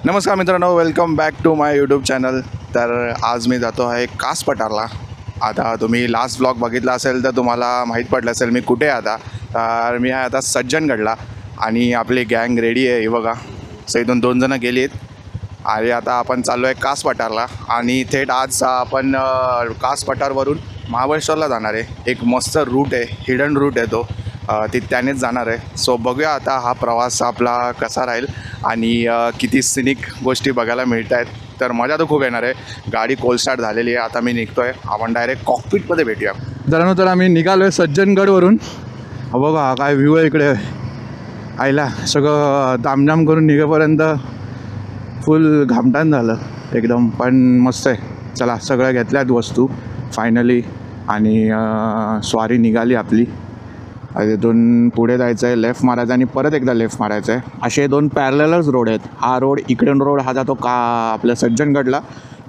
नमस्कार मित्रांनो, welcome back to my YouTube channel. तर आज मी जातो आहे कास पठारला. आता तुम्ही लास्ट ब्लॉग बघितला असेल तर तुम्हाला माहीत पडलं असेल मी कुठे आता. तर मी आहे आता सज्जनगडला आणि आपली गँग रेडी आहे. हे बघा, इथून 2 जणं गेली आहेत आणि आता आपण चाललो आहे कास पठारला. आणि थेट आज आपण कास पठारवरून महाबळेश्वरला जाणार आहे. एक मस्त रूट आहे, हिडन रूट आहे तो, त्यानेच जाणार आहे. सो बघूया आता हा प्रवास आपला कसा राहील आणि किती सिनिक गोष्टी बघायला मिळत आहेत. तर मजा तर खूप येणार आहे. गाडी कोल्ड स्टार्ट झालेली आहे. आता मी निघतो आहे. आपण डायरेक्ट कॉकपिटमध्ये भेटूया. तर आम्ही निघालो आहे सज्जनगडवरून. बघा काय व्ह्यू आहे इकडे. आईला सगळं तामझाम करून निघेपर्यंत फुल घामटान झालं एकदम, पण मस्त आहे. चला, सगळ्या घेतल्यात वस्तू फायनली आणि स्वारी निघाली आपली. तिथून पुढे जायचं आहे, लेफ्ट मारायचं आणि परत एकदा लेफ्ट मारायचं आहे. असे 2 पॅरलच रोड आहेत. हा रोड, इकडून रोड हा जातो आपल्या सज्जनगडला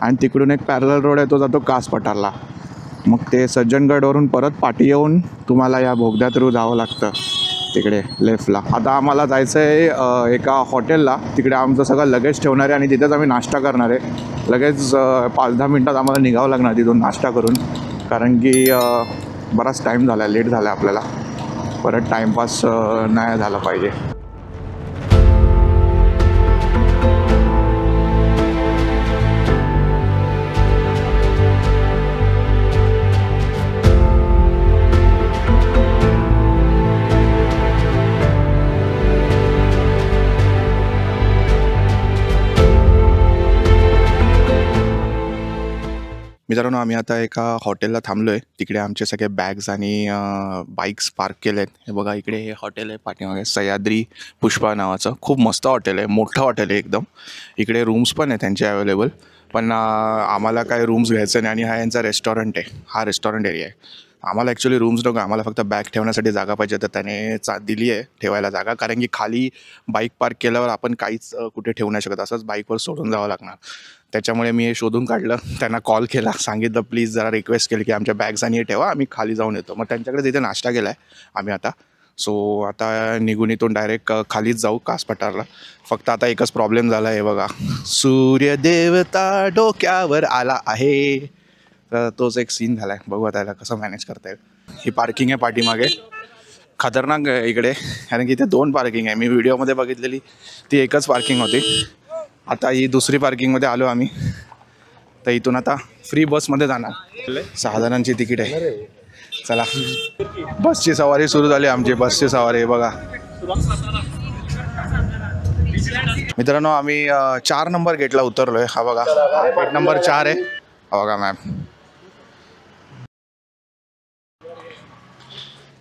आणि तिकडून एक पॅरलल रोड आहे तो जातो कास पठारला. मग ते सज्जनगडवरून परत पाठी येऊन तुम्हाला या बोगद्या थ्रू जावं लागतं तिकडे लेफ्टला. आता आम्हाला जायचं आहे एका हॉटेलला. तिकडे आमचं सगळं लगेज ठेवणार आहे आणि तिथेच आम्ही नाश्ता करणार आहे. लगेच 5-10 मिनटात आम्हाला निघावं लागणार तिथून नाश्ता करून, कारण की बराच टाईम झाला आहे, लेट झाला आहे आपल्याला. परत टाईमपास नाही झाला पाहिजे. मित्रांनो, आम्ही आता एका हॉटेलला थांबलो आहे. तिकडे आमचे सगळे बॅग्स आणि बाईक्स पार्क केले आहेत. हे बघा, इकडे हे हॉटेल आहे पाठीमागे, सह्याद्री पुष्पा नावाचं. खूप मस्त हॉटेल आहे, मोठं हॉटेल आहे एकदम. इकडे रूम्स पण आहे त्यांचे अवेलेबल, पण आम्हाला काय रूम्स घ्यायचं नाही. आणि हा यांचा रेस्टॉरंट आहे, हा रेस्टॉरंट एरिया आहे. आम्हाला ॲक्च्युली रूम्स नको, आम्हाला फक्त बॅग ठेवण्यासाठी जागा पाहिजे. तर त्याने दिली आहे ठेवायला जागा, कारण की खाली बाईक पार्क केल्यावर आपण काहीच कुठे ठेवू नाही शकत, असंच बाईकवर सोडून जावं लागणार. त्याच्यामुळे मी हे शोधून काढलं, त्यांना कॉल केला, सांगितलं प्लीज जरा रिक्वेस्ट केली की आमच्या बॅग्स आणि हे ठेवा, आम्ही खाली जाऊन येतो. मग त्यांच्याकडे तिथे नाश्ता केला आहे आम्ही आता. सो आता निघून इथून डायरेक्ट खालीच जाऊ कास पठारला. फक्त आता एकच प्रॉब्लेम झाला आहे बघा, सूर्यदेवता डोक्यावर आला आहे. तर तोच एक सीन झाला आहे. बघू आता याला कसं मॅनेज करता येईल. ही पार्किंग आहे पाठीमागे, खतरनाक आहे इकडे, कारण की इथे 2 पार्किंग आहे. मी व्हिडिओमध्ये बघितलेली ती एकच पार्किंग होती. आता ही दुसरी पार्किंगमध्ये आलो आम्ही. तर इथून आता फ्री बसमध्ये जाणार. 6 जणांची तिकीट आहे. चला, बसची सवारी सुरू झाली आमची. बसची सवारी बघा मित्रांनो, आम्ही 4 नंबर गेटला उतरलो आहे. हा बघा, गेट नंबर 4 आहे. हा बघा मॅम,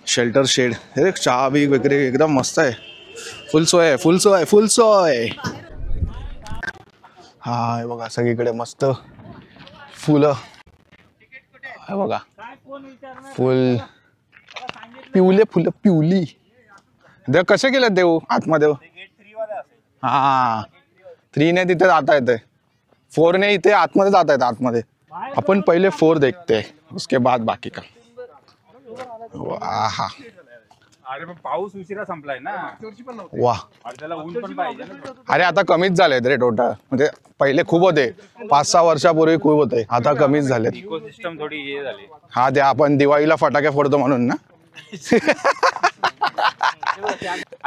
शेल्टर शेड, हे चहा बी वगैरे एकदम मस्त आहे. फुल सोय आहे, फुल सोय, फुल सोय. हा हे बघा, सगळीकडे मस्त फुलं. हे बघा, फुल पिवले फुलं, पिवली. देव कसे केले देऊ आतमध्ये? हा, 3 ने तिथे जाता येते, 4 ने इथे आतमध्ये जाता येते. आतमध्ये आपण पहिले 4 देखते, उसके बाद बाकी का. हा, अरे पण पाऊस उशिरा संपलाय ना. वाह, त्याला ऊन पण पाहिजे ना. अरे आता कमीच झालेत रे टोटल. म्हणजे पहिले खूप होते, 5-6 वर्षापूर्वी खूप होते, आता कमीच झालेत. इकोसिस्टम थोडी हे झाली. हा, ते आपण दिवाळीला फटाके फोडतो म्हणून ना.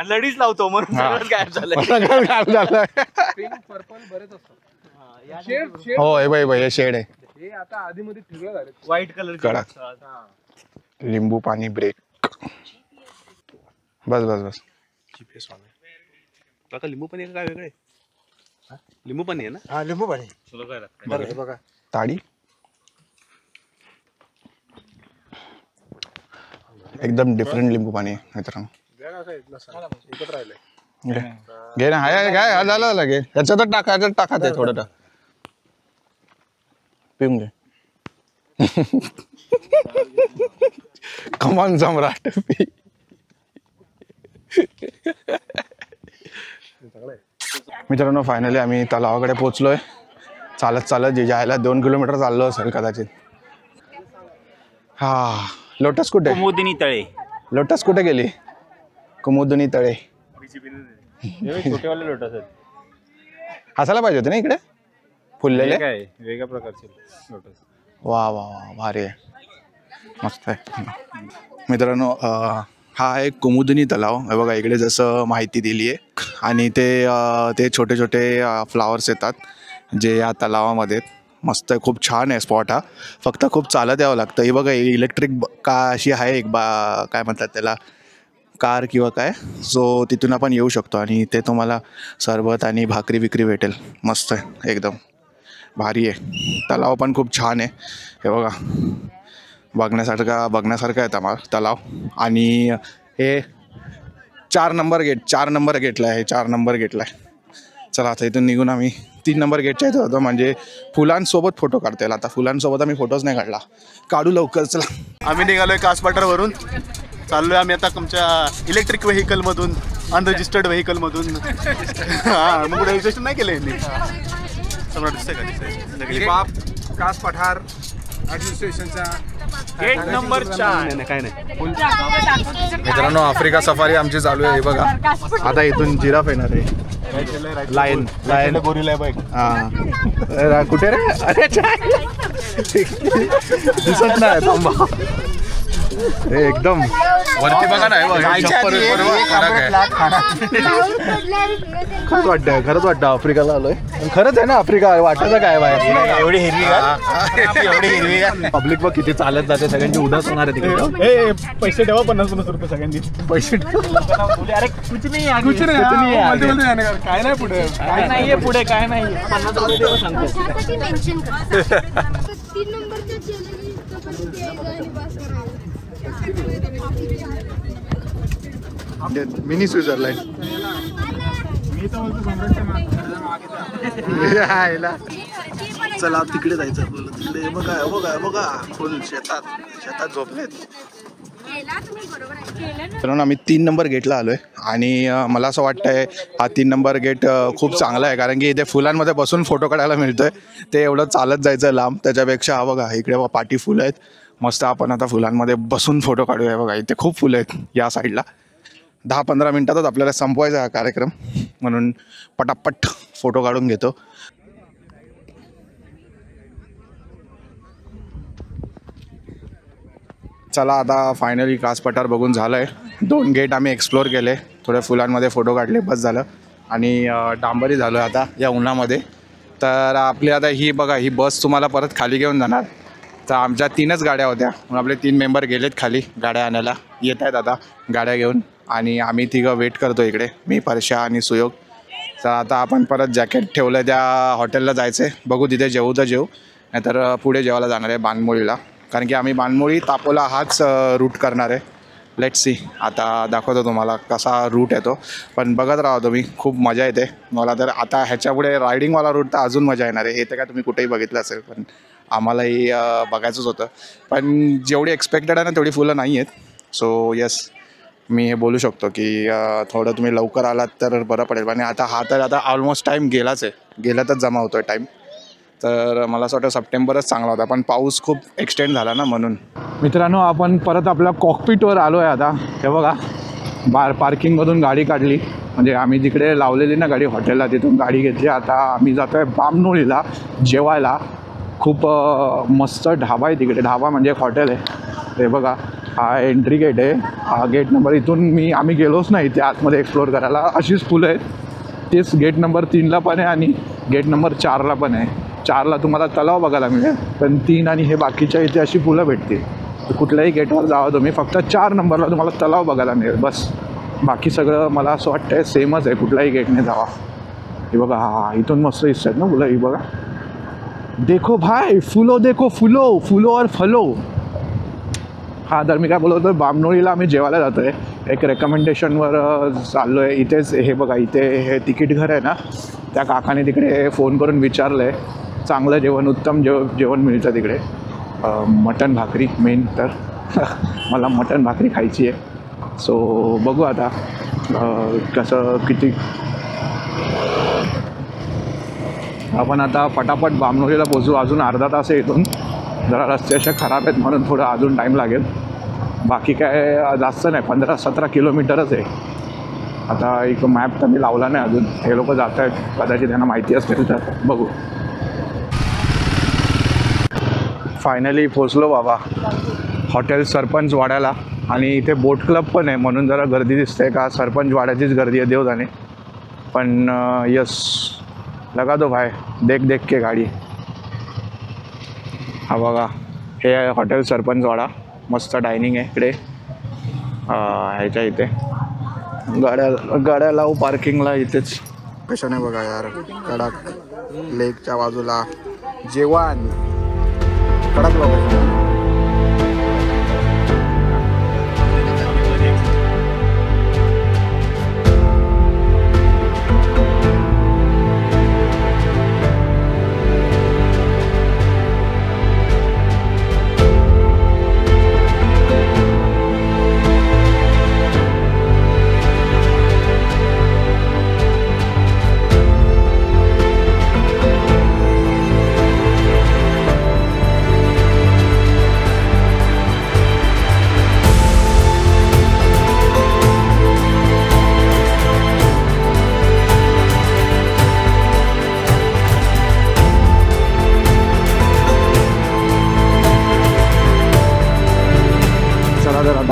लढीच लावतो म्हणून गायब झालं. हो, हे बाई हे शेड आहे. हे आता आधी मध्ये ठिगळं झाले, व्हाईट कलर कडक. लिंबू पाणी ब्रेक. बस बस बस. काका लिंबू पाणी काय वेगळे? लिंबू पाणी आहे ना? हा, लिंबू पाणी बघा. ताडी एकदम डिफरंट लिंबू पाणी आहे मित्रांनो. घे ना, हाय काय झालं घे. याच्यातच टाका, याच्यात टाका, ते थोडं टाक, पिऊन घे. कमान सम्राट. मित्रांनो, फायनली आम्ही तलावाकडे पोहोचलोय. चालत जे जायला 2 किलोमीटर चाललो असेल कदाचित. हा, लोटस कुठे? कुमुदिनी तळे. लोटस कुठे गेली? कुमुदिनी तळे. छोटेवाले लोटस आहेत. असायला पाहिजे होते ना इकडे फुललेले. काय वेगळ्या प्रकारचे लोटस. वा वा वा भारी आहे, मस्त आहे. मित्रांनो हा आहे कुमुदिनी तलाव. हे बघा इकडे जसं माहिती दिली आहे आणि ते छोटे छोटे फ्लावर्स येतात जे या तलावामध्ये. मस्त आहे, खूप छान आहे स्पॉट हा. फक्त खूप चालत यावं लागतं. हे बघा इलेक्ट्रिक का अशी आहे एक काय म्हणतात त्याला, कार किंवा काय, सो तिथून आपण येऊ शकतो आणि ते तुम्हाला सरबत आणि भाकरी विक्री भेटेल. मस्त आहे एकदम भारी आहे. तलाव पण खूप छान आहे. हे बघा बघण्यासारखं आहे तलाव. आणि हे 4 नंबर गेटला आहे. 4 नंबर गेटला आहे. चला आता इथून निघून आम्ही 3 नंबर गेटच्या इथं होतो, म्हणजे फुलांसोबत फोटो काढता येईल. आता फुलांसोबत आम्ही फोटोज नाही काढला, काढू लवकर. चला आम्ही निघालोय कासपाटावरून. चाललोय आम्ही आता तुमच्या इलेक्ट्रिक व्हेकलमधून, अनरजिस्टर्ड व्हेकलमधून. हां, मग कुठे रजिस्ट्रेशन नाही केलं यांनी. सम्राट दिसतंय का? कास पठार ॲडमिनिस्ट्रेशनचा गेट नंबर 4. नाही काय नाही. मित्रांनो आफ्रिका सफारी आमची चालू आहे. हे बघा आता इथून जिराफ येणार आहे. Lion gorilla bike. हां कुठे रे, अरे दिसत नाही, थांबा. एकदम वरती बघा ना. खरंच वाटतं आफ्रिकाला आलोय. खरंच आहे ना आफ्रिका, वाटायचं काय बाहेर. एवढी हिरवी पब्लिक बघ किती चालत जाते, सगळ्यांची उदास होणार आहे तिकडे. पैसे ठेवा 50 रुपये सगळ्यांनी. पैसे अरे कुछ नाही काय नाही पुढे, काय नाहीये पुढे, काय नाही. 50 रुपये सांगतो. 3 नंबरच्या चॅलेंज मिनी स्वित्झर्लंड. चला तिकडे जायचं आपल्याला. तिकडे बघा फुल शेतात झोपलेत. तर आम्ही 3 नंबर गेटला आलोय आणि मला असं वाटतंय हा 3 नंबर गेट खूप चांगला आहे, कारण की इथे फुलांमध्ये बसून फोटो काढायला मिळतोय. ते एवढं चालत जायचं लांब, त्याच्यापेक्षा हा बघा इकडे पाठी फुलं आहेत मस्त. आपण आता फुलांमध्ये बसून फोटो काढूया. बघा इथे खूप फुलं आहेत या साईडला. 10-15 मिनिटातच आपल्याला संपवायचा हा कार्यक्रम, म्हणून पटापट फोटो काढून घेतो. चला आता फायनली कास पठार बघून झालं आहे. 2 गेट आम्ही एक्सप्लोर केले, थोड्या फुलांमध्ये फोटो काढले, बस झालं. आणि डांबरी झालो आहे आता या उन्हामध्ये. तर आपली आता ही बघा ही बस तुम्हाला परत खाली घेऊन जाणार. तर आमच्या 3च गाड्या होत्या, म्हणून आपले 3 मेंबर गेलेत खाली गाड्या आणायला. येत आहेत आता गाड्या घेऊन आणि आम्ही 3 वेट करतो इकडे, मी, परशा आणि सुयोग. तर आता आपण परत जॅकेट ठेवलं त्या हॉटेलला जायचं आहे. बघू तिथे जेवू तर जेवू, नाहीतर पुढे जेवायला जाणार आहे बानमोळीला, कारण की आम्ही बानमोळी तापोला हाच रूट करणार आहे. लेट्स सी, आता दाखवतो तुम्हाला कसा रूट येतो. पण बघत राहा तुम्ही, खूप मजा येते मला तर. आता ह्याच्यापुढे रायडिंगवाला रूट तर अजून मजा येणार आहे. हे तर काय तुम्ही कुठेही बघितलं असेल, पण आम्हालाही बघायचंच होतं. पण जेवढी एक्सपेक्टेड आहे ना तेवढी फुलं नाही आहेत. सो येस, मी हे बोलू शकतो की थोडं तुम्ही लवकर आलात तर बरं पडेल. आणि आता ऑलमोस्ट टाईम गेलाच आहे, गेल्यातच जमा होतो आहे टाईम. तर मला असं वाटतं सप्टेंबरच चांगला होता, पण पाऊस खूप एक्सटेंड झाला ना म्हणून. मित्रांनो आपण परत आपल्या कॉकपिटवर आलो आहे आता. हे बघा पार्किंगमधून गाडी काढली, म्हणजे आम्ही तिकडे लावलेली ना गाडी हॉटेलला, तिथून गाडी घेतली. आता आम्ही जातो आहे बामनोळीला जेवायला. खूप मस्त ढाबा आहे तिकडे. ढाबा म्हणजे एक हॉटेल आहे. हे बघा हा एंट्री गेट आहे, हा गेट नंबर. इथून आम्ही गेलोच नाही ते आतमध्ये एक्सप्लोर करायला. अशीच फुलं आहेत. तेच गेट नंबर 3ला पण आहे आणि गेट नंबर 4ला पण आहे. 4ला तुम्हाला तलाव बघायला मिळेल, पण 3 आणि हे बाकीच्या इथे अशी फुलं भेटतील. तर कुठल्याही गेटवर जावा तुम्ही, फक्त 4 नंबरला तुम्हाला तलाव बघायला मिळेल बस. बाकी सगळं मला असं वाटतं आहे सेमच आहे, कुठल्याही गेटने जावा. हे बघा हा इथून मस्त दिसत आहेत ना फुलं. ही बघा, देखो भाई फुलो, देखो फुलो, फुलो और फलो. हा तर मी काय बोलतो तर बामनोळीला आम्ही जेवायला जातो आहे. एक रेकमेंडेशनवर चाललो आहे. इथेच हे बघा, इथे हे तिकीट घर आहे ना, त्या काकाने तिकडे फोन करून विचारलं आहे. चांगलं जेवण, उत्तम जेवण मिळतं तिकडे. मटण भाकरी मेन तर मला मटण भाकरी खायची आहे. सो बघू आता कसं किती. आपण आता पटापट बामनोळीला पोचू. अजून अर्धा तास आहे इथून. जरा रस्ते असे खराब आहेत म्हणून थोडं अजून टाईम लागेल. बाकी काय जास्त नाही, 15-17 किलोमीटरच आहे. आता एक मॅप तर मी लावला नाही अजून, हे लोक जात आहेत, कदाचित त्यांना माहिती असेल तर बघू. फायनली पोचलो बाबा हॉटेल सरपंच वाड्याला. आणि इथे बोट क्लब पण आहे म्हणून जरा गर्दी दिसते, का सरपंच वाड्याचीच गर्दी आहे देव जाणे. पण यस लगा दो भाई, देख के गाडी. हा बघा हे आहे हॉटेल सरपंच वाडा, मस्त डायनिंग आहे इकडे. ह्याच्या इथे गाड्या लावू पार्किंगला इथेच. कशाने बघा यार, कडक लेकच्या बाजूला जेवण कडक लोक.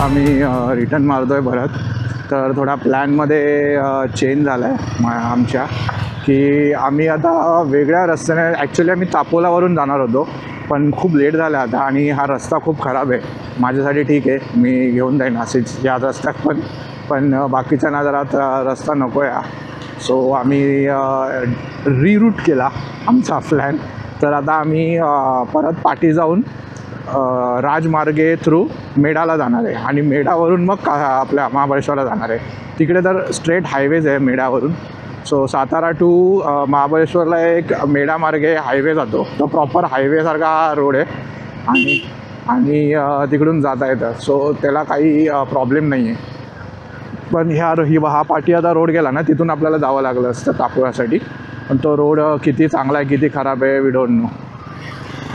आम्ही रिटर्न मारतो आहे परत. तर थोडा प्लॅनमध्ये चेंज झाला आहे आमच्या, की आम्ही आता वेगळ्या रस्त्याने, ॲक्च्युली आम्ही तापोलावरून जाणार होतो पण खूप लेट झाला आता आणि हा रस्ता खूप खराब आहे. माझ्यासाठी ठीक आहे, मी घेऊन जाईन नाशिक या रस्त्यात पण बाकीच्यांना जरा रस्ता नको आहे. सो आम्ही रिरूट केला आमचा प्लॅन. तर आता आम्ही परत पाठी जाऊन राजमार्गे थ्रू मेढाला जाणार आहे आणि मेढावरून मग आपल्या महाबळेश्वरला जाणार आहे. तिकडे तर स्ट्रेट हायवेज आहे मेढावरून. सो सातारा टू महाबळेश्वरला एक मेढा मार्गे हायवे जातो, तो प्रॉपर हायवेसारखा हा रोड आहे आणि तिकडून जाता येतं. सो त्याला काही प्रॉब्लेम नाही आहे. पण हा पाठी आता रोड गेला ना, तिथून आपल्याला जावं लागलं असतं तापोळ्यासाठी. पण तो रोड किती चांगला आहे किती खराब आहे वी डोंट नो.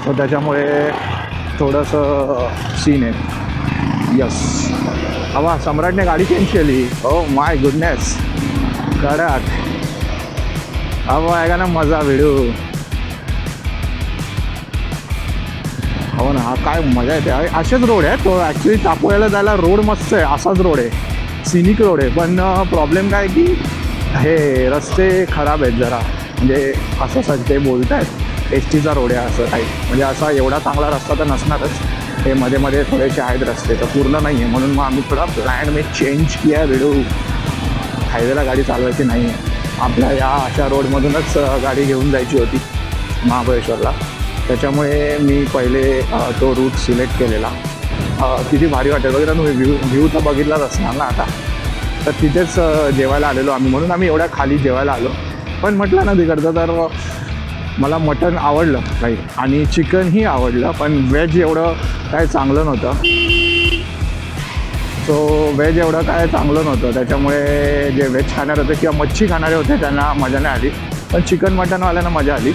तर त्याच्यामुळे थोडंसं सीन आहे. यस हवा सम्राटने गाडी चेंज केली. ओ माय गुडनेस, कडक हवा आहे का ना, मजा व्हिडिओ. हो ना, हा काय मजा येते. असेच रोड आहे तो, ॲक्च्युली तापोळ्याला जायला रोड मस्त आहे, असाच रोड आहे, सिनिक रोड आहे. पण प्रॉब्लेम काय की हे रस्ते खराब आहेत जरा, म्हणजे असं ते बोलत आहेत एस टीचा रोड आहे असं काही, म्हणजे असा एवढा चांगला रस्ता तर नसणारच. हे मध्ये मध्ये थोडेसे आहेत रस्ते, तर पूर्ण नाही आहे. म्हणून मग आम्ही थोडा प्लॅन मी चेंज किया व्हिडिओ. हायवेला गाडी चालवायची नाही आहे, आपल्या या अशा रोडमधूनच गाडी घेऊन जायची होती महाबळेश्वरला. त्याच्यामुळे मी पहिले तो रूट सिलेक्ट केलेला. किती भारी वाटेल वगैरे, तुम्ही व्ह्यू तर बघितलाच असणार ना आता. तर तिथेच जेवायला आलेलो आम्ही, म्हणून आम्ही एवढ्या खाली जेवायला आलो. पण म्हटलं ना तिकडचं, तर मला मटण आवडलं काही आणि चिकनही आवडलं, पण व्हेज एवढं काय चांगलं नव्हतं. सो व्हेज एवढं काय चांगलं नव्हतं, त्याच्यामुळे जे व्हेज खाणारे होते किंवा मच्छी खाणारे होते त्यांना मजा नाही आली, पण चिकन मटणवाल्यांना मजा आली.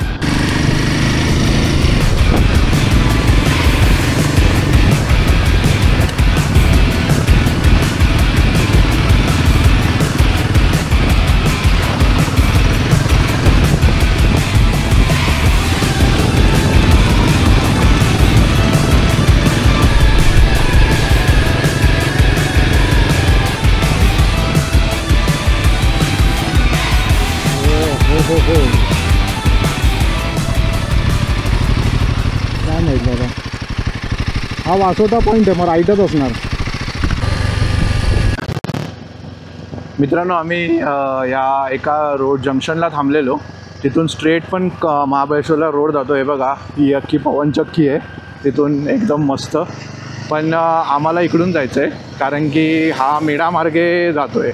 काय माहीत बाबा, हा वासोटा पॉईंट आहे, मग राईटच असणार. मित्रांनो आम्ही या एका रोड जंक्शनला थांबलेलो, तिथून स्ट्रेट पण महाबळेश्वरला रोड जातो. हे बघा ही अख्खी पवनचक्की आहे तिथून एकदम मस्त. पण आम्हाला इकडून जायचं आहे कारण की हा मेढा मार्गे जातो आहे.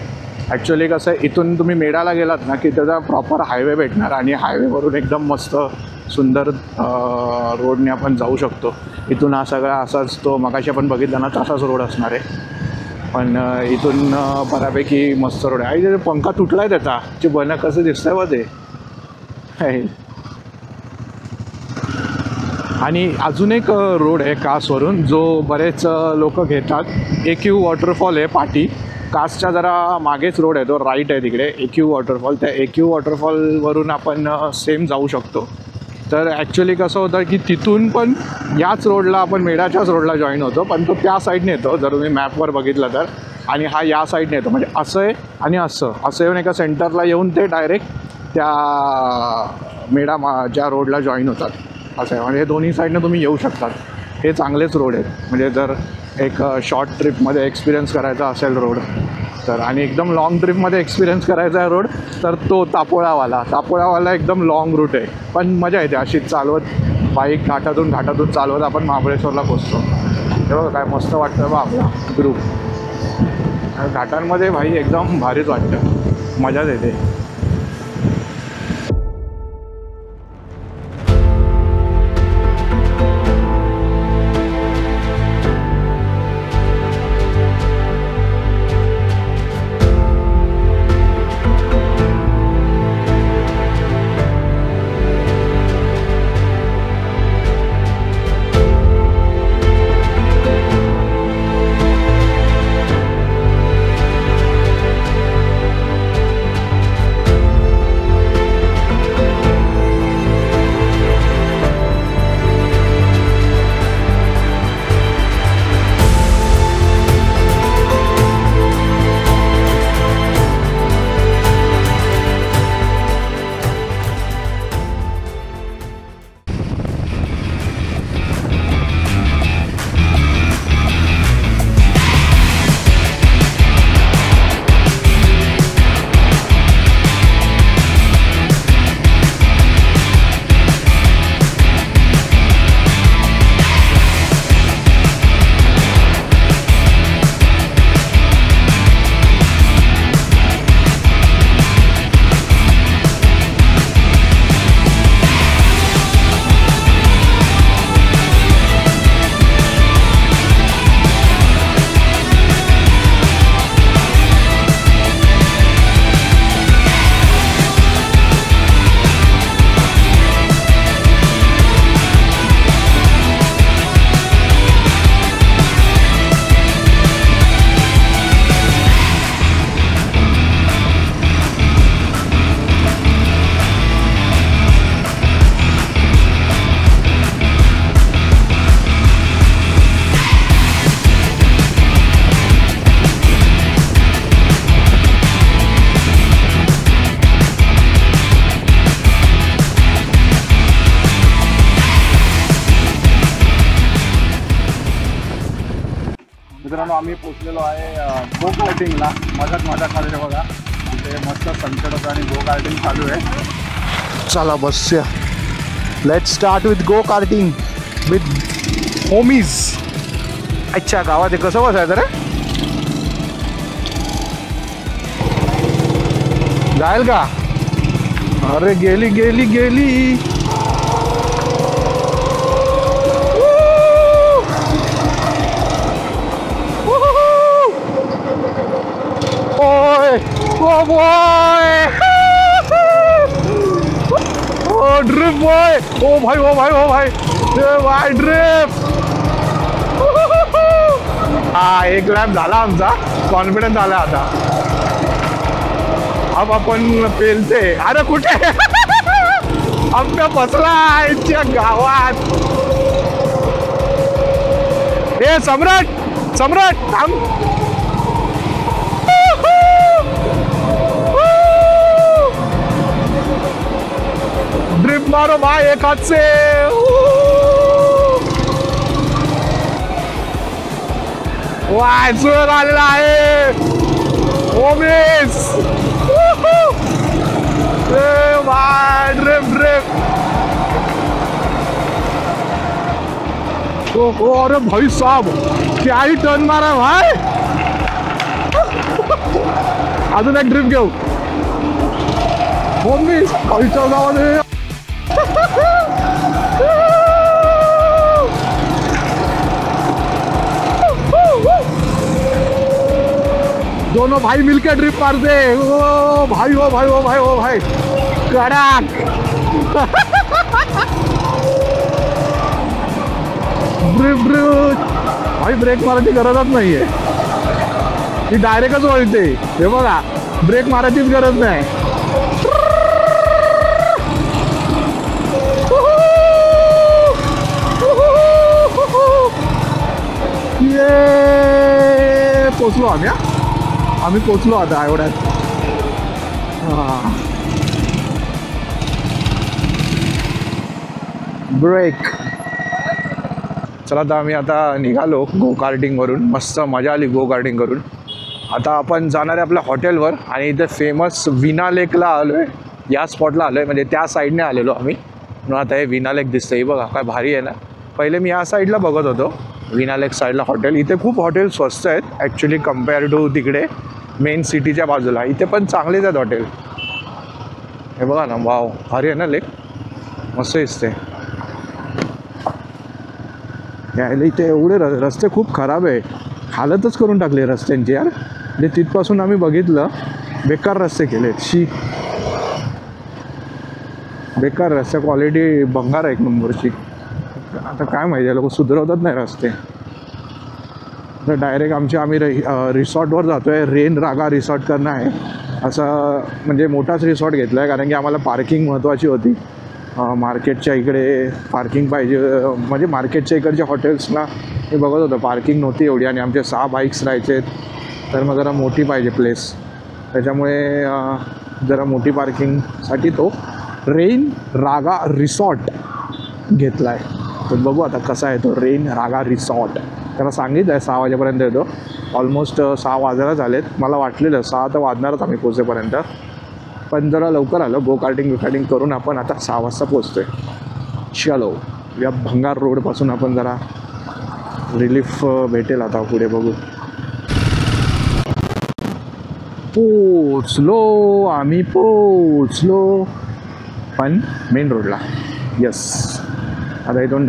ॲक्च्युली कसं आहे, इथून तुम्ही मेढाला गेलात ना की त्याचा प्रॉपर हायवे भेटणार आणि हायवेवरून एकदम मस्त सुंदर रोडने आपण जाऊ शकतो. इथून हा सगळा असाच, तो मगाशी आपण बघितला ना तसाच रोड असणार आहे. पण इथून बऱ्यापैकी मस्त रोड आहे. आई पंखा तुटला आहे त्याचा, ते बनं कसं दिसतंय बघ ते. आणि अजून एक रोड आहे कासवरून, जो बरेच लोक घेतात. AQ वॉटरफॉल आहे पाठी, कासच्या जरा मागेच रोड आहे, तो राईट आहे तिकडे AQ वॉटरफॉल. त्या AQ वॉटरफॉलवरून आपण सेम जाऊ शकतो. तर ॲक्च्युली कसं होतं की तिथून पण याच रोडला आपण मेढाच्याच रोडला जॉईन होतो, पण तो त्या साईडने येतो जर तुम्ही मॅपवर बघितलं तर. आणि हा या साईडने येतो, म्हणजे असं आहे आणि असं येऊन एका सेंटरला येऊन ते डायरेक्ट त्या ज्या रोडला जॉईन होतात असं आहे. म्हणजे हे दोन्ही साईडनं तुम्ही येऊ शकतात. हे चांगलेच रोड आहेत, म्हणजे जर एक शॉर्ट ट्रिपमध्ये एक्सपिरियन्स करायचा असेल रोड तर, आणि एकदम लाँग ट्रिपमध्ये एक्सपिरियन्स करायचा आहे रोड तर तो तापोळावाला एकदम लाँग रूट आहे, पण मजा येते अशीच चालवत बाईक घाटातून चालवत आपण महाबळेश्वरला पोचतो. हे बघा काय मस्त वाटतं बा आपला ग्रुप. घाटांमध्ये भाई एकदम भारीच वाटतं, मजाच येते. मित्रांनो आम्ही पोचलेलो आहे गो कार्टिंगला. मजा खाली बघा, इथे मस्त सनसेट होतं आणि गो कार्टिंग चालू आहे. चला बसूया. Let's start with go karting with homies. अच्छा गावात हे कसं बसायचं रे? जाईल का? अरे गेली गेली गेली. Oh boy! Oh drip boy! Oh भाई oh भाई oh भाई! भाई drip! हा एक लॅप झाला आमचा, कॉन्फिडन्स आला आता. अब आपण पेलते. अरे कुठे आंब्या बसला आईच्या गावात. हे सम्राट सम्राट थांब. ड्रिप मारो भाई एक हाथ से. वाह जोर आलेला आहे. ओमेस भाई ड्रिप ड्रिप. ओ अरे भाई साहब क्या ही टर्न मारा भाई. अजून एक ड्रिप घेऊ. ओमेस आईच्या गावाने. दोनों भाई मिलकर ड्रिप मारते. ओ भाई ओ भाई ओ भाई ओ भाई कड़ाक. ड्रिप ड्रिप भाई ब्रेक मारायची गरजच नाहीये. ती डायरेक्टच वळते. हे बघा ब्रेक मारायचीच गरज नाही. पोचलो आम्ही पोचलो आता एवढ्यात. ब्रेक. चला आता आम्ही आता निघालो गो कार्टिंगवरून. मस्त मजा आली गो कार्टिंग करून. आता आपण जाणार आहे आपल्या हॉटेलवर आणि इथे फेमस विना लेकला आलो आहे. या स्पॉटला आलो आहे म्हणजे त्या साईडने आलेलो आम्ही म्हणून आता हे विना लेक दिसतं. हे बघा काय भारी आहे ना. पहिले मी या साईडला बघत होतो विना लेक साईडला हॉटेल. इथे खूप हॉटेल स्वस्त आहेत ॲक्च्युली कम्पेअर टू तिकडे मेन सिटीच्या बाजूला. इथे पण चांगलेच आहेत हॉटेल. हे बघा ना वाव भारी आहे ना लेक. मस्त दिसते. यायला इथे एवढे रस्ते खूप खराब आहे. हालतच करून टाकले रस्त्यांची यार. म्हणजे तिथपासून आम्ही बघितलं बेकार रस्ते केले. बेकार रस्ते. क्वालिटी भंगार आहे एक नंबरची. आता काय माहिती लोक सुधरवतात नाही रस्ते. तर डायरेक्ट आम्ही रिसॉर्टवर जातो आहे. रेन रागा रिसॉर्ट करणं आहे असं म्हणजे मोठाच रिसॉर्ट घेतला आहे कारण की आम्हाला पार्किंग महत्त्वाची होती. मार्केटच्या इकडे पार्किंग पाहिजे म्हणजे मार्केटच्या इकडच्या हॉटेल्सला मी बघत होतं पार्किंग नव्हती एवढी आणि आमचे 6 बाईक्स राहायचे तर मग जरा मोठी पाहिजे प्लेस. त्याच्यामुळे जरा मोठी पार्किंगसाठी तो रेन रागा रिसॉर्ट घेतला आहे. तर बघू आता कसा आहे तो रेन रागा रिसॉर्ट. त्याला सांगितलं आहे 6 वाजेपर्यंत येतो. ऑलमोस्ट 6 वाजायला झालेत. मला वाटलेलं 6 तर वाजणारच आम्ही पोचेपर्यंत पण जरा लवकर आलो. गो कार्टिंग करून आपण आता 6 वाजता पोचतो आहे. चलो या भंगार रोडपासून आपण जरा रिलीफ भेटेल आता पुढे बघू. आम्ही पोचलो पण मेन रोडला. यस आता इथून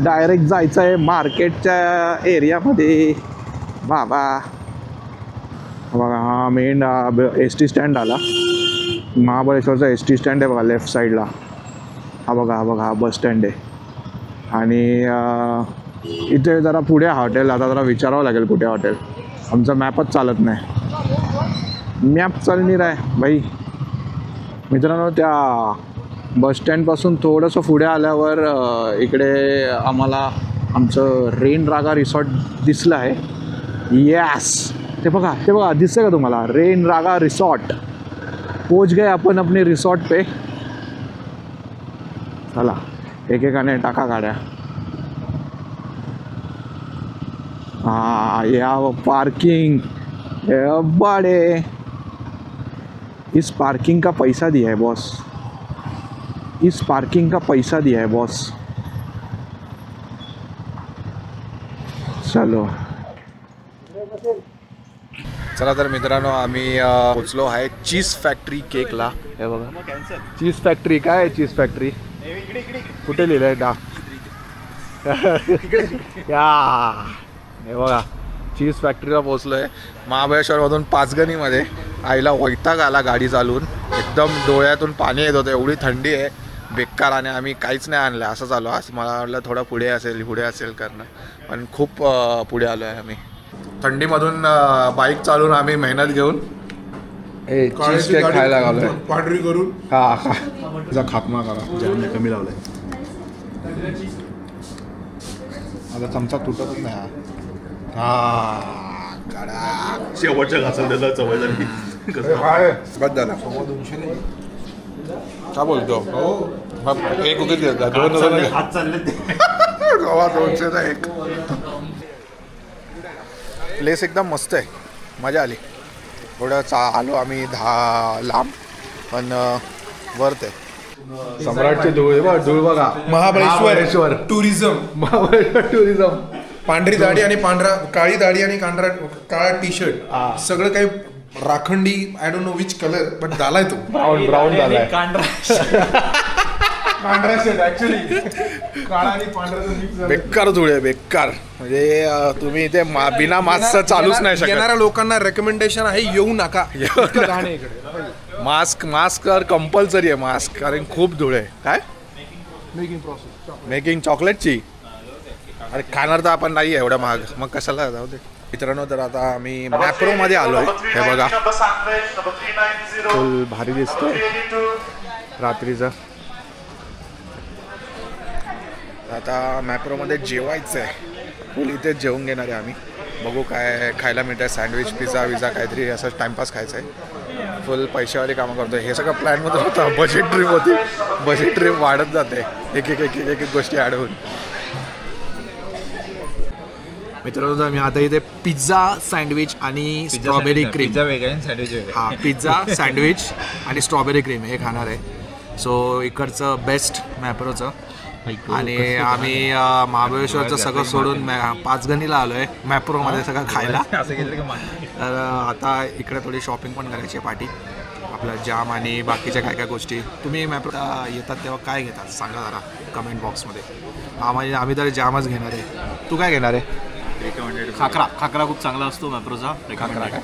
डायरेक्ट जायचं आहे मार्केटच्या एरियामध्ये. बाबा बघा हा मेन एस टी स्टँड आला. महाबळेश्वरचा एस टी स्टँड आहे बघा लेफ्ट साईडला. हा बघा हा बस स्टँड आहे. आणि इथे जरा पुढे हॉटेल. आता जरा विचारावं लागेल कुठे हॉटेल. आमचा मॅपच चालत नाही. मॅप चालणी आहे बाई. मित्रांनो त्या बसस्टँडपासून थोडंसं पुढे आल्यावर इकडे आम्हाला आमचं रेन रागा रिसॉर्ट दिसलं आहे. यस ते बघा दिसतं का तुम्हाला रेन रागा रिसॉर्ट. पोच गए आपण अपने रिसॉर्ट पे. चला एकेकाने टाका गाड्या. हाँ या पार्किंग बड़े. इस पार्किंग का पैसा दिया है बॉस. इस पार्किंग का पैसा दिया है बॉस. चलो चला तर मित्रांनो आम्ही पोचलो आहे चीज फॅक्टरी केकला. हे बघा चीज फॅक्टरी. काय आहे चीज फॅक्टरी कुठे लिहिलं आहे या. हे बघा चीज फॅक्टरीला पोचलो आहे महाबळेश्वरमधून पाचगणीमध्ये. आईला वैताग आला गाडी चालवून. एकदम डोळ्यातून पाणी येत होतं एवढी थंडी आहे बेकार. आणि आम्ही काहीच नाही आणलं असं चालू. असं मला वाटलं थोडं पुढे असेल करणं पण खूप पुढे आलो आहे आम्ही. थंडीमधून बाईक चालवून आम्ही मेहनत घेऊन चीज केक खायला लागलो. पांढरी करून त्याचा खात्मा करा ज्याने कमी लावलाय. आता चमचा तुटतच नाही. शेवटच्या घासाला त्याला सवय झाली. बस झाला. काय बोलतो एक उगीच घेतला 2,000 एक. प्लेस एकदम मस्त आहे. मजा आली. थोडं आलो आम्ही 10 लांब पण वर्थ आहे. सम्राटचे धूळ बघा. महाबळेश्वर टुरिझम. पांढरी दाढी आणि काळी दाढी आणि काळा टी शर्ट सगळं काही राखंडी. I don't know which colour but झालाय तो ब्राऊन झालाय. पांढरा शर्ट ऍक्च्युली काळा आणि पांढरा मिक्स. बेकार धुळे बेकार. म्हणजे तुम्ही इथे बिना मास्क चालूच नाही शकत. येणाऱ्या लोकांना रेकमेंडेशन आहे येऊ नका. मास्क कंपल्सरी आहे मास्क कारण खूप धुळे. काय मेकिंग प्रोसेस मेकिंग चॉकलेटची अरे खाणार तर आपण नाही एवढं महाग, मग कशाला जाऊ दे. मित्रांनो तर आता आम्ही मॅप्रोमध्ये आलोय. हे बघा फुल भारी दिसतोय रात्रीचं. आता मॅप्रोमध्ये जेवायचं आहे, फुल इथेच जेवून घेणार आहे आम्ही. बघू काय खायला मिळतं आहे, सँडविच पिझ्झा विझा काहीतरी असं टाइमपास खायचं आहे. फुल पैशावाली कामं करतो. हे सगळं प्लॅनमध्ये होतं. बजेट ट्रिप होती, बजेट ट्रिप वाढत जाते एक एक एक एक एक गोष्टी ॲड होऊन. मित्रांनो मी आता इथे पिझ्झा सँडविच आणि स्ट्रॉबेरी क्रीम, पिझ्झा वेगळा आणि सँडविच वेगळा. हां पिझ्झा सँडविच आणि स्ट्रॉबेरी क्रीम हे खाणार आहे. सो इकडचं बेस्ट मॅप्रोचं. आणि आम्ही महाबळेश्वरचं सगळं सोडून पाचगणीला आलो आहे मॅप्रोमध्ये सगळं खायला. असं केलं की तर आता इकडे थोडी शॉपिंग पण करायची आहे पार्टी, आपलं जाम आणि बाकीच्या काय काय गोष्टी. तुम्ही मॅप्रो येतात तेव्हा काय घेतात सांगा जरा कमेंट बॉक्समध्ये. आम्ही तर जामच घेणार आहे. तू काय घेणार आहे? खाकरा खाकरा खूप चांगला असतो मॅप्रोचा. खाकरा काय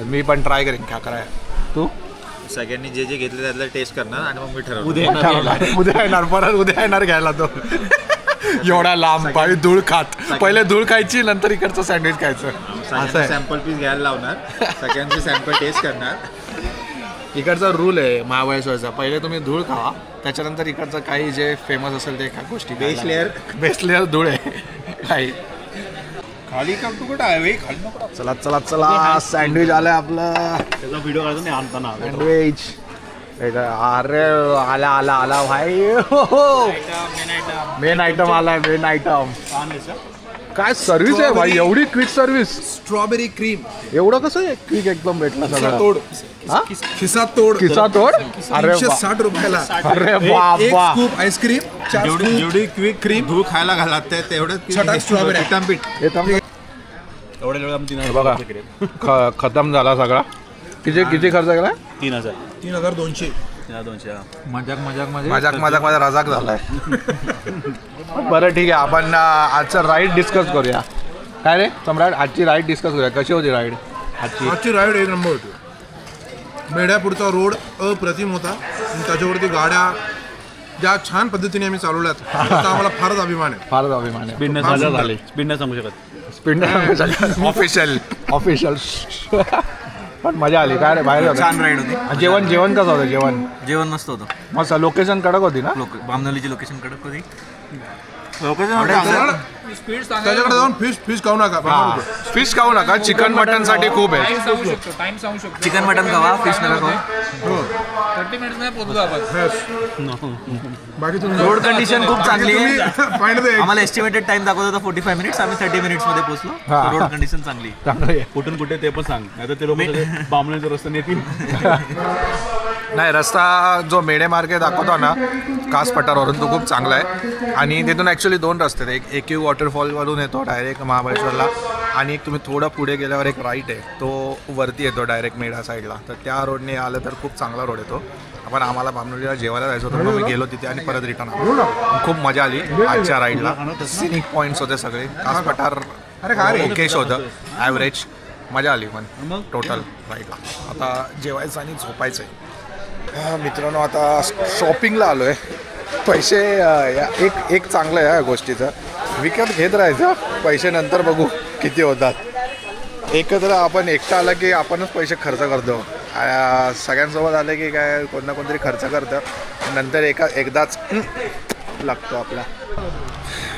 मी पण ट्राय करेन खाकरा आहे. तू सगळ्यांनी जे जे घेतलं त्यातलं टेस्ट करणार आणि मग मी ठरवलं. उद्या येणार परत, उद्या येणार घ्यायला तो. एवढा लांब पाळी धूळ खात, पहिले धूळ खायची नंतर इकडचं सँडविच खायचं. सगळ्यांना सॅम्पल पीस घ्यायला लावणार, सगळ्यांचे सॅम्पल टेस्ट करणार. इकडचा रूल आहे महाबळेश्वरचा, पहिले तुम्ही धूळ खावा त्याच्यानंतर इकडचं काही जे फेमस असेल ते गोष्टी. बेस्ट लेअर धूळ आहे काही. खाली का तू कुठं आहे खाली नको. चला चला चला सँडविच आलंय आपलं. त्याचा व्हिडिओ काढतो नाही आणताना सँडविच. अरे आला आला आला भाई. मेन आयटम आलाय, मेन आयटम. काय सर्व्हिस आहे भाई, एवढी क्विक सर्व्हिस. स्ट्रॉबेरी क्रीम एवढं कसं आहे क्विक एकदम भेटला सगळं. तोड, हा? खिसा तोड, खिसा तोड. अरे वा. 360 रुपयाला. अरे बाबा. स्कूप आईस्क्रीम, जेवढी क्विक क्रीम धूळ खायला घालत तेवढं छटाक स्ट्रॉबेरी. एवढे बघा खतम झाला सगळा. किती किती खर्च केला? 3200. मजाक मजाक मजाक मजाक माझा रजाक झालाय. बरं ठीक आहे, आपण आजचं राईड डिस्कस करूया. काय रे सम्राट, आजची राईड डिस्कस करूया. कशी होती राईड आजची? आजची राईड एक नंबर होती. मेढ्यापूरचा रोड अप्रतिम होता आणि त्याच्यावरती गाड्या ज्या छान पद्धतीने आम्ही चालवल्यात त्याचा आम्हाला फारच अभिमान आहे. फारच अभिमान आहे. स्पीड नाही सांगू शकत. Speed official official. पण मजा आली. काय रे बाहेर छान राईड होती. जेवण जेवण कसं होतं? जेवण मस्त होतं. मस्त. लोकेशन कडक होती ना? बामनलीची लोकेशन कडक होती. त्याच्याकडे जाऊन फिश खाऊ नका. फिश खाऊ नका, चिकन मटन साठी खूप आहे. चिकन मटन खावा, फिश नका खाऊ. बाकी तुम्ही रोड कंडिशन खूप चांगली आहे. फायनल आम्हाला एस्टिमेटेड टाइम दाखवत होता 45 मिनिट्स, आम्ही 30 मिनिट्स मध्ये पोहोचलो. रोड कंडिशन चांगली. कुठून कुठे ते पण सांग, नाही तर ते लोक बामण्याच्या रस्त्याने येतील. नाही, रस्ता जो मेढे मार्गे दाखवतो ना कास पठारवरून तो खूप चांगला आहे. आणि तिथून ॲक्च्युली 2 रस्ते आहेत. एक एकयू वॉटरफॉलवरून येतो डायरेक्ट महाबळेश्वरला, आणि एक तुम्ही थोडं पुढे गेल्यावर एक राईट आहे, तो वरती येतो डायरेक्ट मेढा साईडला. तर त्या रोडने आलं तर खूप चांगला रोड येतो. आपण आम्हाला बामनोलीला जेवायला जायचं होतं, मग मी गेलो तिथे आणि परत रिटर्न आलो. खूप मजा आली आजच्या राईडला. सिनिक पॉईंट्स होते सगळे. कास पठार ओकेश होतं, ॲव्हरेज. मजा आली पण टोटल राईडला. आता जेवायचं आणि झोपायचं आहे. मित्रांनो आता शॉपिंगला आलो आहे. पैसे एक चांगलं आहे या गोष्टीचं, विकत घेत राहायचं, पैसे नंतर बघू किती होतात. एकत्र आपण एकटा आला की आपणच पैसे खर्च करतो. सगळ्यांसोबत आले की काय कोण ना कोणतरी खर्च करतं, नंतर एकदाच लागतो आपला.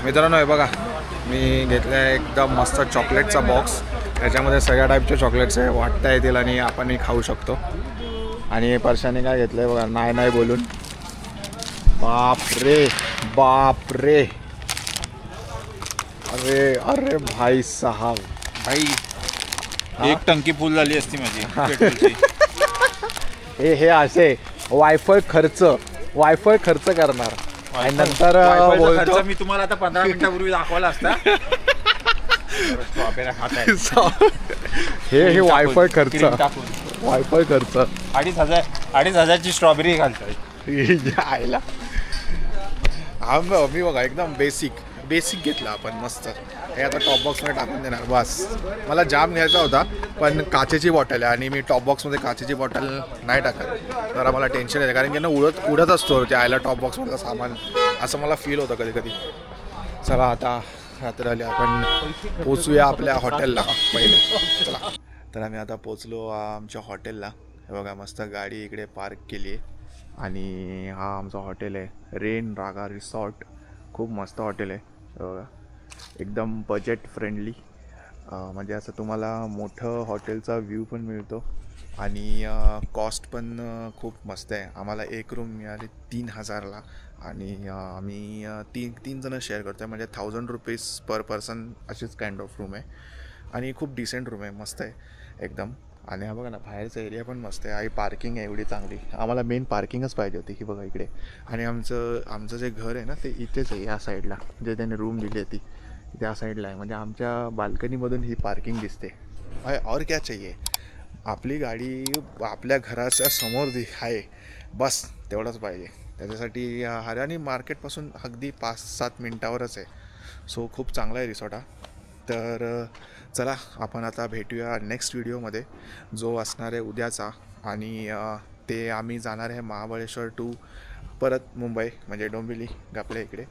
मित्रांनो हे बघा, मी घेतलं आहे एकदम मस्त चॉकलेटचा बॉक्स. याच्यामध्ये सगळ्या टाईपचे चॉकलेट्स आहे, वाटता येतील आणि आपणही खाऊ शकतो. आणि परशाने काय घेतलं आहे बघा, नाही नाही बोलून. बाप रे बाप रे. अरे अरे भाई साहब, भाई एक टंकी फुल झाली असती माझी. हे असे वायफाय खर्च करणार आणि नंतर खर्च मी तुम्हाला आता 15 मिनिटापूर्वी दाखवला असता. हे वायफाय खर्च 2,500ची स्ट्रॉबेरी घालतोय. आयला मी बघा एकदम बेसिक घेतला आपण मस्त. हे आता टॉप बॉक्समध्ये टाकून देणार बस. मला जाम घ्यायचा होता पण काचेची बॉटल आहे आणि मी टॉप बॉक्समध्ये काचेची बॉटल नाही टाकत. जरा मला टेन्शन येतं कारण की ना उडत असतो ते आयला टॉप बॉक्समधलं सामान, असं मला फील होतं कधी कधी. चला आता तर आले आपण पोचूया आपल्या हॉटेलला पहिले. चला. तर आम्ही आता पोचलो आमच्या हॉटेलला. हे बघा मस्त गाडी इकडे पार्क केली आहे आणि हा आमचा हॉटेल आहे रेन रागा रिसॉर्ट. खूप मस्त हॉटेल आहे. हे बघा एकदम बजेट फ्रेंडली, म्हणजे असं तुम्हाला मोठं हॉटेलचा व्ह्यू पण मिळतो आणि कॉस्ट पण खूप मस्त आहे. आम्हाला एक रूम मिळाली 3,000ला आणि आम्ही तीन जणं शेअर करतो आहे, म्हणजे 1,000 रुपीज पर पर्सन अशीच काइंड ऑफ रूम आहे आणि खूप डिसेंट रूम आहे, मस्त आहे एकदम. आणि हा बघा ना बाहेरचा एरिया पण मस्त आहे आणि पार्किंग आहे एवढी चांगली. आम्हाला मेन पार्किंगच पाहिजे होती ही बघा इकडे. आणि आमचं जे घर आहे ना ते इथेच आहे या साईडला, जे त्याने रूम दिली होती त्या साईडला आहे, म्हणजे आमच्या बाल्कनीमधून ही पार्किंग दिसते. और क्या चाहिए, आपली गाडी आपल्या घराच्या समोर आहे, बस तेवढंच पाहिजे. त्याच्यासाठी हरियाणी मार्केटपासून अगदी 5-7 मिनटावरच आहे. सो खूप चांगला आहे रिसॉर्ट हा. तर चला आपण आता भेटूया नेक्स्ट व्हिडिओमध्ये जो असणार आहे उद्याचा. आणि ते आम्ही जाणार आहे महाबळेश्वर टू परत मुंबई, म्हणजे डोंबिवली आपल्या इकडे.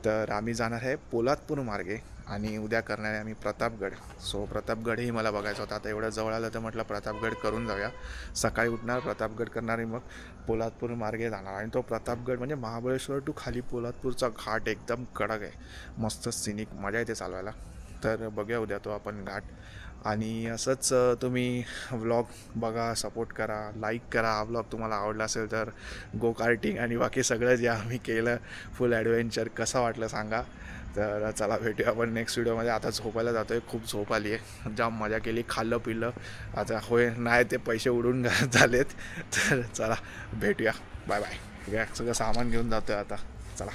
तर आम्ही जाणार आहे पोलादपूर मार्गे आणि उद्या करणार आहे आम्ही प्रतापगड. सो प्रतापगडही मला बघायचं होतं. आता एवढं जवळ आलं तर म्हटलं प्रतापगड करून जाऊया. सकाळी उठणार प्रतापगड करणार आणि मग पोलादपूर मार्गे जाणार. आणि तो प्रतापगड म्हणजे महाबळेश्वर टू खाली पोलादपूरचा घाट एकदम कडक आहे, मस्त सिनिक, मजा येते चालवायला. तर बघूया उद्या तो आपण घाट. आणि असंच तुम्ही व्लॉग बघा, सपोर्ट करा, लाईक करा. हा व्लॉग तुम्हाला आवडला असेल तर गो कार्टिंग आणि बाकी सगळं जे आम्ही केलं फुल ॲडव्हेंचर कसं वाटलं सांगा. तर चला भेटूया आपण नेक्स्ट व्हिडिओमध्ये. आता झोपायला जातो आहे, खूप झोप आली आहे, जाम मजा केली, खाल्लं पिल्लं. आता होय नाही ते पैसे उडून झालेत. तर चला भेटूया, बाय बाय. सगळं सामान घेऊन जातो आहे आता. चला.